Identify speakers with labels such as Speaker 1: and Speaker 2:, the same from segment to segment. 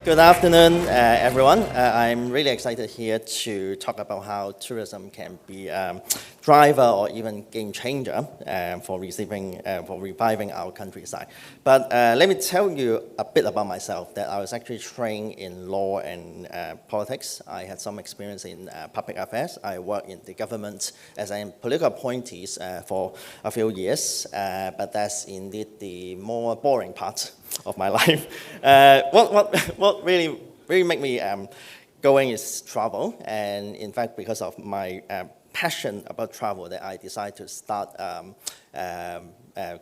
Speaker 1: Good afternoon, everyone. I'm really excited here to talk about how tourism can be a driver or even game changer for reviving our countryside. But let me tell you a bit about myself, that I was actually trained in law and politics. I had some experience in public affairs. I worked in the government as a political appointee for a few years, but that's indeed the more boring part of my life. What really made me going is travel, and in fact, because of my passion about travel, that I decided to start a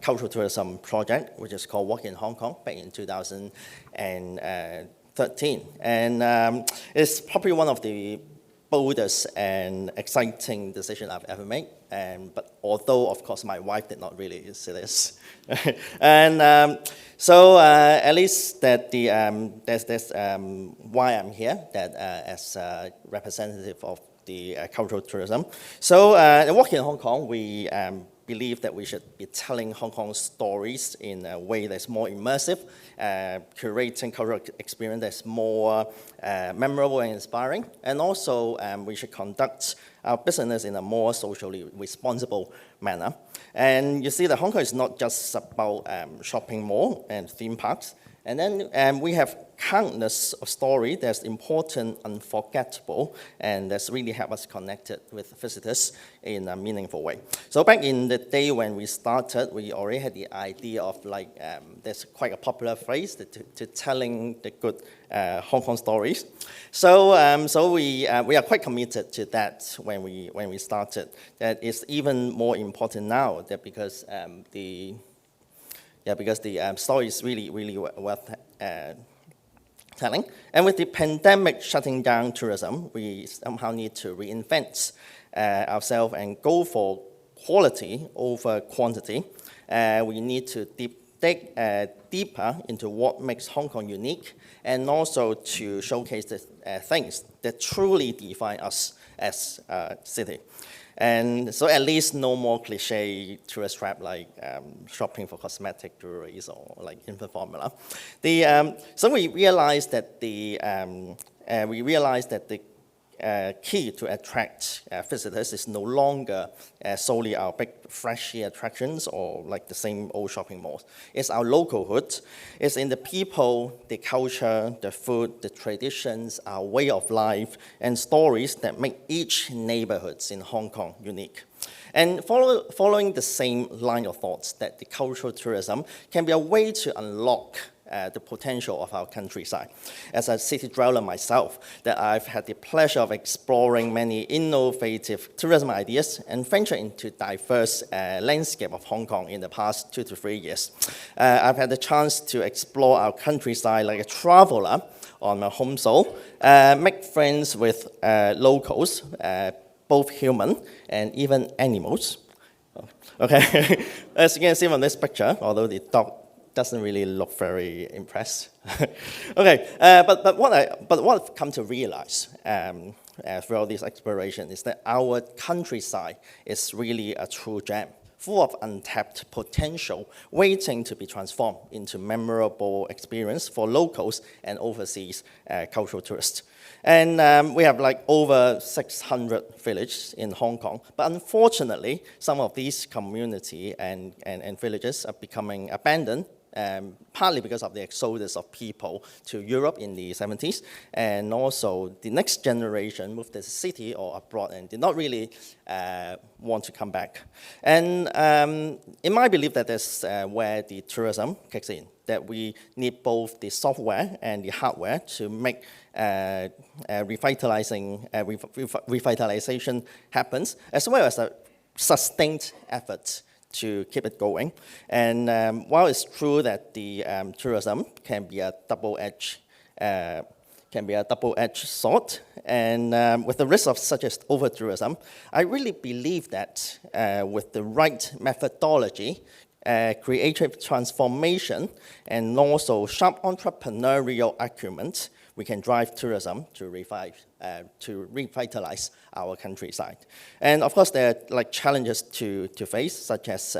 Speaker 1: cultural tourism project, which is called Walk in Hong Kong, back in 2013. And it's probably one of the boldest and exciting decision I've ever made. But although, of course, my wife did not really see this. And so at least that that's why I'm here, that as a representative of the cultural tourism. So at Walk in Hong Kong, we believe that we should be telling Hong Kong stories in a way that's more immersive, curating cultural experience that's more memorable and inspiring, and also we should conduct our business in a more socially responsible manner. And you see that Hong Kong is not just about shopping mall and theme parks, and then we have countless stories that's important, unforgettable, and that's really helped us connect with visitors in a meaningful way. So back in the day when we started, we already had the idea of there's quite a popular phrase to telling the good Hong Kong stories. So we are quite committed to that when we started. That is even more important now, that because the story is really worth telling. And with the pandemic shutting down tourism, we somehow need to reinvent ourselves and go for quality over quantity. We need to dig deeper into what makes Hong Kong unique, and also to showcase the things that truly define us as a city. And so at least no more cliche tourist trap like shopping for cosmetic jewelries or like infant formula. So we realized that the key to attract visitors is no longer solely our big flashy attractions or like the same old shopping malls. It's our localhood. It's in the people, the culture, the food, the traditions, our way of life, and stories that make each neighborhood in Hong Kong unique. And following the same line of thoughts, that the cultural tourism can be a way to unlock the potential of our countryside. As a city dweller myself, that I've had the pleasure of exploring many innovative tourism ideas and venture into diverse landscape of Hong Kong in the past 2 to 3 years. I've had the chance to explore our countryside like a traveler on my home soil, make friends with locals, both human and even animals. Okay, as you can see from this picture, although the dog doesn't really look very impressed. Okay, but what I've come to realize throughout this exploration is that our countryside is really a true gem, full of untapped potential, waiting to be transformed into memorable experience for locals and overseas cultural tourists. And we have like over 600 villages in Hong Kong, but unfortunately, some of these community and villages are becoming abandoned, partly because of the exodus of people to Europe in the 70s, and also the next generation moved to the city or abroad and did not really want to come back. And in my belief, that is where the tourism kicks in, that we need both the software and the hardware to make revitalization happens, as well as a sustained effort to keep it going. And while it's true that the tourism can be a double-edged sword, and with the risk of such as over-tourism, I really believe that with the right methodology, creative transformation, and also sharp entrepreneurial acumen, we can drive tourism to revive to revitalize our countryside. And of course, there are challenges to face, such as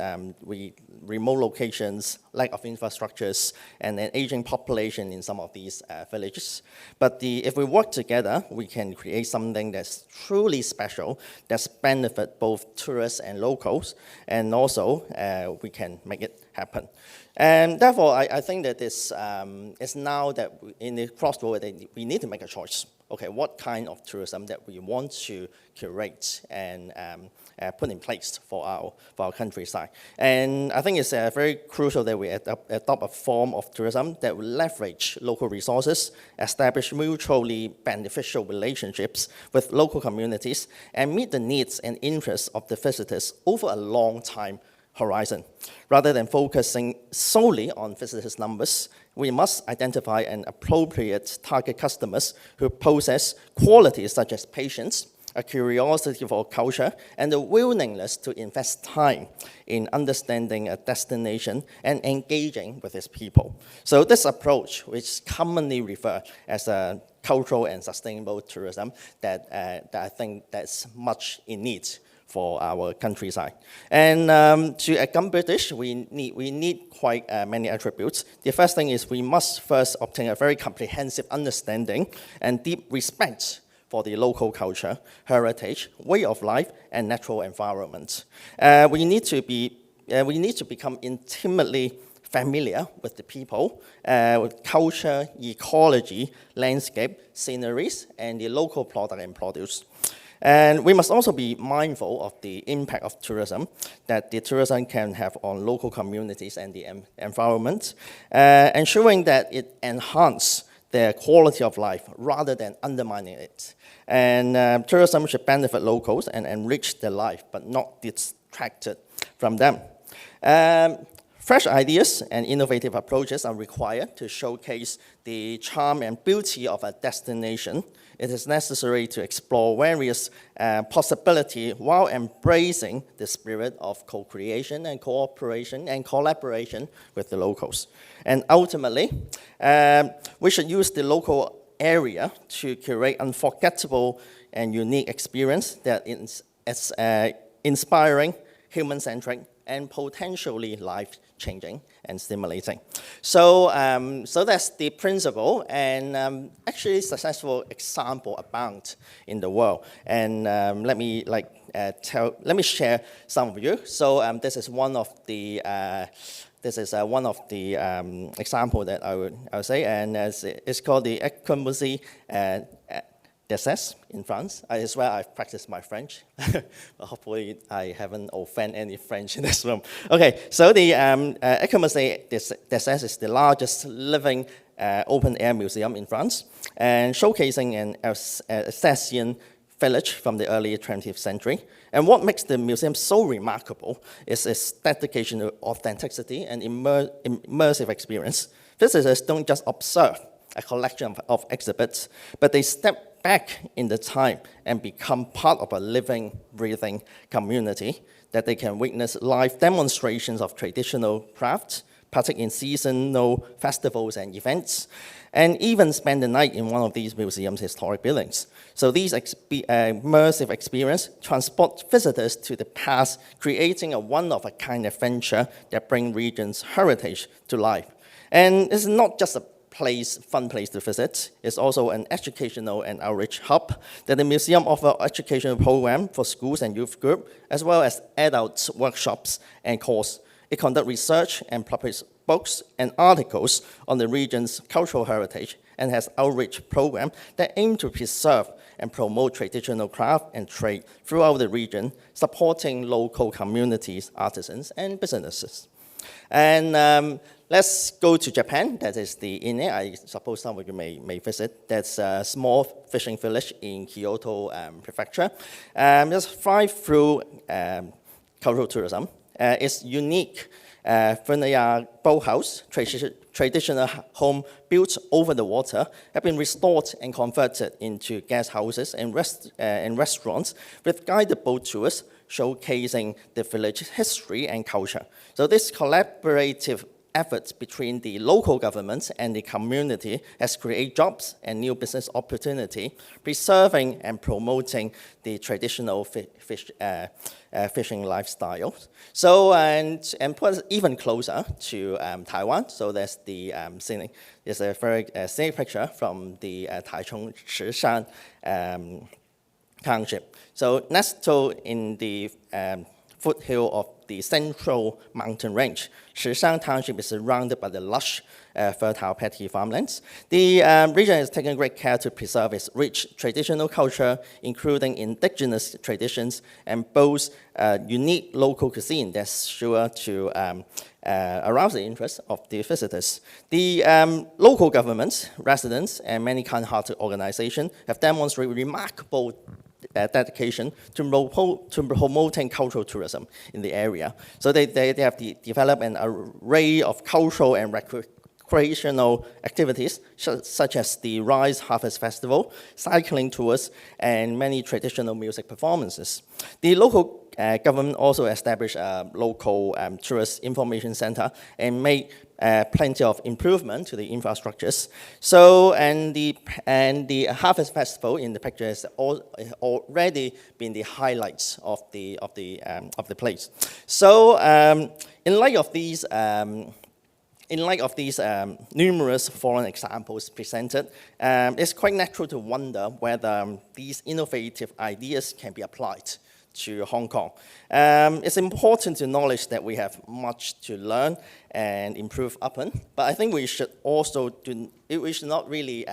Speaker 1: remote locations, lack of infrastructures, and an aging population in some of these villages. But if we work together, we can create something that's truly special, that's benefit both tourists and locals, and also we can make it happen. And therefore, I think that it's now that in the crossroad, we need to make a choice. Okay, what kind of tourism that we want to curate and put in place for our countryside. And I think it's very crucial that we adopt a form of tourism that will leverage local resources, establish mutually beneficial relationships with local communities, and meet the needs and interests of the visitors over a long time horizon. Rather than focusing solely on visitors' numbers, we must identify an appropriate target customers who possess qualities such as patience, a curiosity for culture, and a willingness to invest time in understanding a destination and engaging with its people. So this approach, which is commonly referred as a cultural and sustainable tourism, that I think that's much in need for our countryside. And to accomplish this, we need quite many attributes. The first thing is we must first obtain a very comprehensive understanding and deep respect for the local culture, heritage, way of life, and natural environment. We need to become intimately familiar with the people, with culture, ecology, landscape, sceneries, and the local product and produce. And we must also be mindful of the impact of tourism that the tourism can have on local communities and the environment, ensuring that it enhances their quality of life rather than undermining it. And tourism should benefit locals and enrich their life, but not distracted from them. Fresh ideas and innovative approaches are required to showcase the charm and beauty of a destination. It is necessary to explore various possibilities while embracing the spirit of co-creation and cooperation and collaboration with the locals. And ultimately, we should use the local area to curate unforgettable and unique experience that is inspiring, human-centric, and potentially life-changing and stimulating. So that's the principle, and actually successful example abound in the world. And let me share some of you. So this is one of the example that I would say, and it's called the Ecomusée d'Assas in France. I swear I've practiced my French, but hopefully I haven't offended any French in this room. Okay, so the Ecomusée d'Assas is the largest living open-air museum in France, and showcasing an Alsatian village from the early 20th century. And what makes the museum so remarkable is its dedication to authenticity and immersive experience. Visitors don't just observe a collection of exhibits, but they step back in the time and become part of a living, breathing community that they can witness live demonstrations of traditional crafts, partake in seasonal festivals and events, and even spend the night in one of these museums' historic buildings. So these immersive experiences transport visitors to the past, creating a one-of-a-kind adventure that brings region's heritage to life. And it's not just a fun place to visit. It's also an educational and outreach hub that the museum offers educational programs for schools and youth groups, as well as adult workshops and courses. It conducts research and publishes books and articles on the region's cultural heritage and has outreach programs that aim to preserve and promote traditional craft and trade throughout the region, supporting local communities, artisans, and businesses. And let's go to Japan. That is the Ine. I suppose some of you may visit. That's a small fishing village in Kyoto Prefecture. Just thrive through cultural tourism. Its unique Funaya boathouse, traditional home built over the water, have been restored and converted into guest houses and restaurants with guided boat tours showcasing the village's history and culture. So this collaborative efforts between the local government and the community has created jobs and new business opportunity, preserving and promoting the traditional fishing lifestyle. So, and put us even closer to Taiwan. So there's the scenic, there's a very scenic picture from the Taichung Shishan Township. So nestled in the foothill of the central mountain range, Shishan Township is surrounded by the lush, fertile paddy farmlands. The region is taking great care to preserve its rich traditional culture, including indigenous traditions, and boasts unique local cuisine that's sure to arouse the interest of the visitors. The local governments, residents, and many kind-hearted organizations have demonstrated remarkable dedication to promoting cultural tourism in the area. So they have developed an array of cultural and recreational activities, such as the Rice Harvest Festival, cycling tours, and many traditional music performances. The local government also established a local tourist information center and made plenty of improvement to the infrastructures. So, and the Harvest Festival in the picture has already been the highlights of the place. So, in light of these numerous foreign examples presented, it's quite natural to wonder whether these innovative ideas can be applied to Hong Kong. It's important to acknowledge that we have much to learn and improve upon, but I think we should also we should not really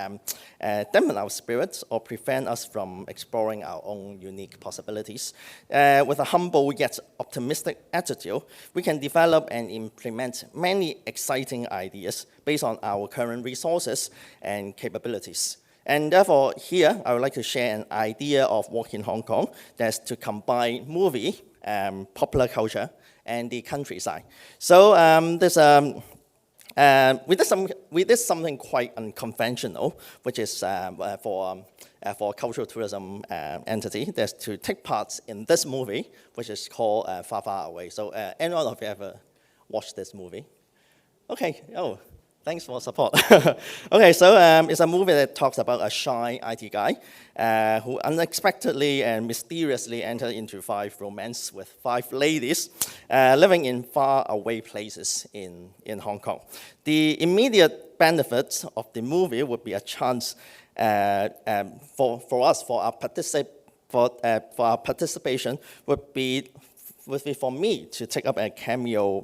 Speaker 1: dampen our spirits or prevent us from exploring our own unique possibilities. With a humble yet optimistic attitude, we can develop and implement many exciting ideas based on our current resources and capabilities. And therefore, here, I would like to share an idea of work in Hong Kong that's to combine movie, popular culture, and the countryside. So we did something quite unconventional, which is for a cultural tourism entity, that's to take part in this movie, which is called Far, Far Away. So anyone of you ever watched this movie? Okay, oh. Thanks for support. Okay, so it's a movie that talks about a shy IT guy who unexpectedly and mysteriously entered into 5 romance with 5 ladies living in far away places in Hong Kong. The immediate benefits of the movie would be a chance for our participation would be for me to take up a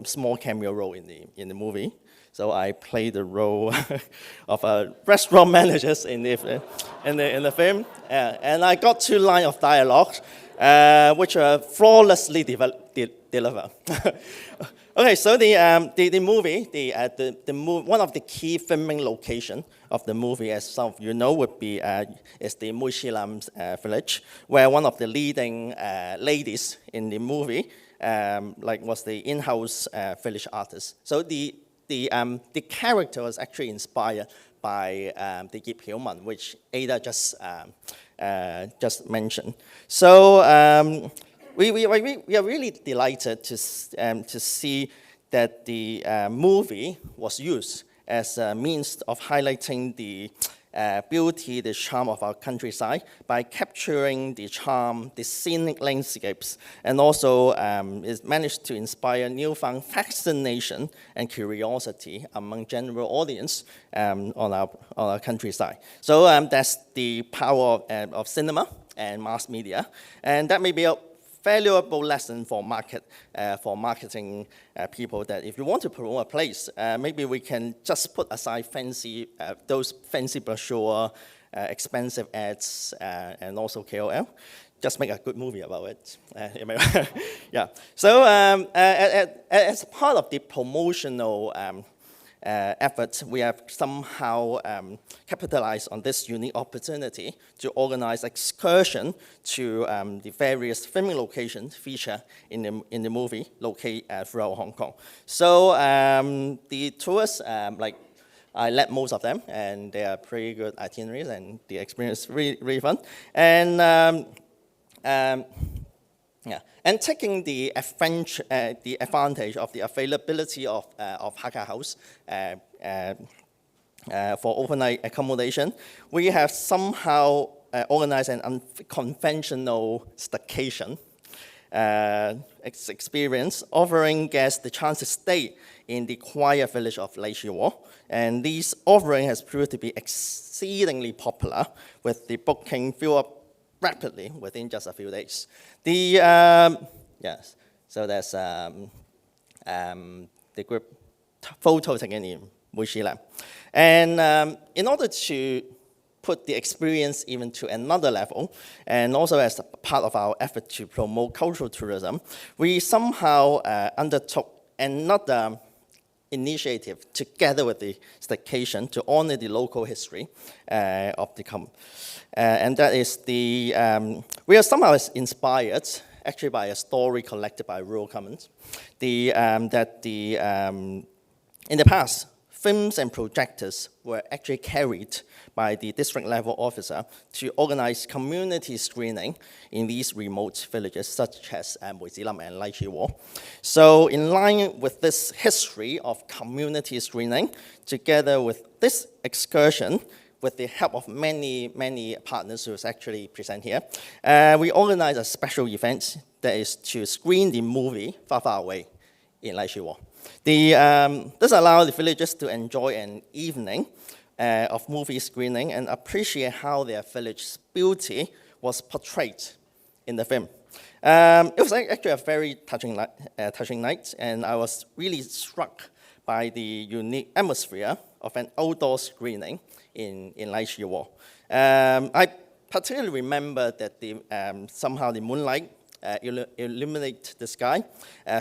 Speaker 1: small cameo role in the movie. So I played the role of a restaurant manager in the film, and I got 2 lines of dialogue, which are flawlessly delivered. Okay, so the movie, one of the key filming locations of the movie, as some of you know, would be is the Mui Shi Lam village, where one of the leading ladies in the movie, was the in-house village artist. So the character was actually inspired by the Yip Hiu-man, which Ada just mentioned. So we are really delighted to see that the movie was used as a means of highlighting the beauty, the charm of our countryside by capturing the charm, the scenic landscapes, and also it managed to inspire newfound fascination and curiosity among general audience on our countryside. So that's the power of cinema and mass media, and that may be a valuable lesson for marketing people, that if you want to promote a place, maybe we can just put aside those fancy brochure, expensive ads, and also KOL. Just make a good movie about it. Yeah. So as part of the promotional efforts, we have somehow capitalized on this unique opportunity to organize excursion to the various filming locations featured in the movie located throughout Hong Kong. So the tours, I led most of them, and they are pretty good itineraries, and the experience is really, really fun. And Yeah, and taking the advantage of the availability of Hakka House for overnight accommodation, we have somehow organized an unconventional staycation experience, offering guests the chance to stay in the quiet village of Lai Chi Wo. And this offering has proved to be exceedingly popular, with the booking fill up rapidly within just a few days. Yes, so that's the group photo taken in Wuxi. And in order to put the experience even to another level, and also as a part of our effort to promote cultural tourism, we somehow undertook another initiative together with the staycation to honor the local history of the and that is we are somehow inspired actually by a story collected by Rural Commons, in the past, films and projectors were actually carried by the district level officer to organize community screening in these remote villages such as Muizilam and Lai Chi Wo. So in line with this history of community screening, together with this excursion, with the help of many partners who is actually present here, we organized a special event that is to screen the movie Far Far Away in Lai Chi Wo. This allows the villagers to enjoy an evening of movie screening and appreciate how their village's beauty was portrayed in the film. It was actually a very touching night, and I was really struck by the unique atmosphere of an outdoor screening in Lai Chi Wo. I particularly remember that somehow the moonlight illuminate the sky.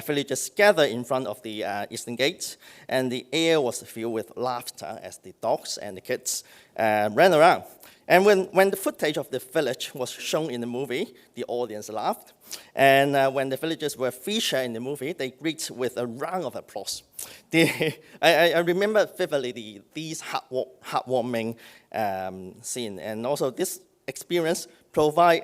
Speaker 1: Villagers gathered in front of the eastern gate, and the air was filled with laughter as the dogs and the kids ran around. And when the footage of the village was shown in the movie, the audience laughed. And when the villagers were featured in the movie, they greeted with a round of applause. I remember vividly these heartwarming scene. And also this experience provide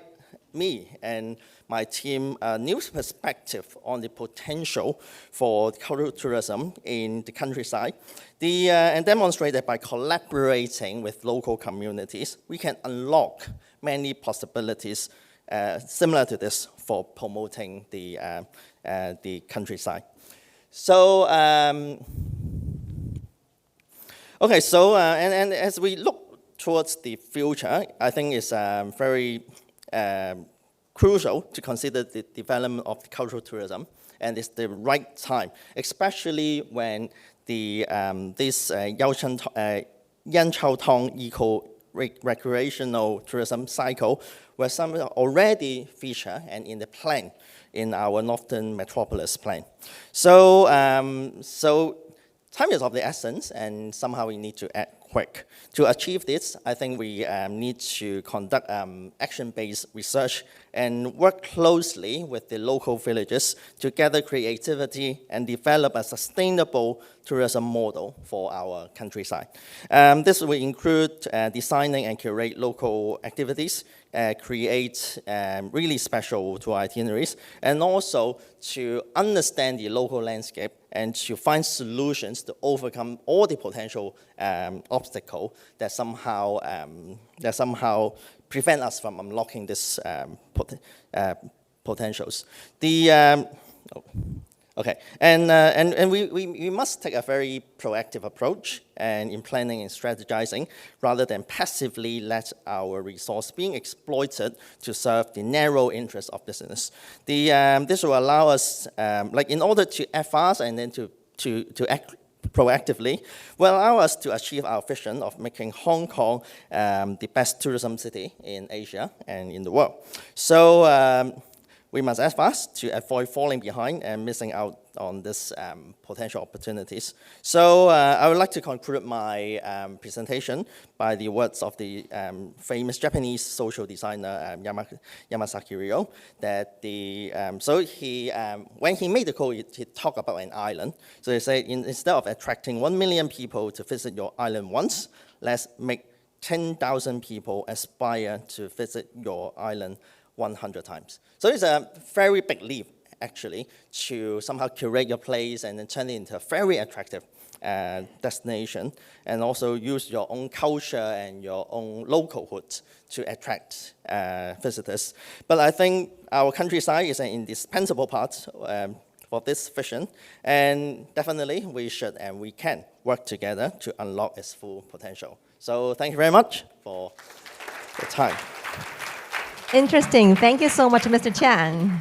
Speaker 1: me and my team a new perspective on the potential for cultural tourism in the countryside, and demonstrate that by collaborating with local communities, we can unlock many possibilities similar to this for promoting the countryside. So, okay, so and as we look towards the future, I think it's very crucial to consider the development of cultural tourism, and it's the right time, especially when this Yan Chao Tong eco-recreational tourism cycle was somehow already featured and in the plan in our Northern Metropolis plan. So, time is of the essence, and somehow we need to act quick. To achieve this, I think we need to conduct action-based research and work closely with the local villages to gather creativity and develop a sustainable tourism model for our countryside. This will include designing and curate local activities, create really special tour itineraries, and also to understand the local landscape and to find solutions to overcome all the potential obstacles that somehow prevent us from unlocking these potentials. Okay, and we must take a very proactive approach and in planning and strategizing, rather than passively let our resource being exploited to serve the narrow interests of business. This will allow us, in order to act fast and then to act proactively, will allow us to achieve our vision of making Hong Kong the best tourism city in Asia and in the world. So we must act fast to avoid falling behind and missing out on these potential opportunities. So I would like to conclude my presentation by the words of the famous Japanese social designer Yamasaki Ryo, that when he made the quote, he talked about an island. So he said, instead of attracting 1 million people to visit your island once, let's make 10,000 people aspire to visit your island 100 times. So it's a very big leap, actually, to somehow curate your place and then turn it into a very attractive destination, and also use your own culture and your own localhood to attract visitors. But I think our countryside is an indispensable part for this vision, and definitely we should and we can work together to unlock its full potential. So thank you very much for the time.
Speaker 2: Interesting. Thank you so much, Mr. Chan.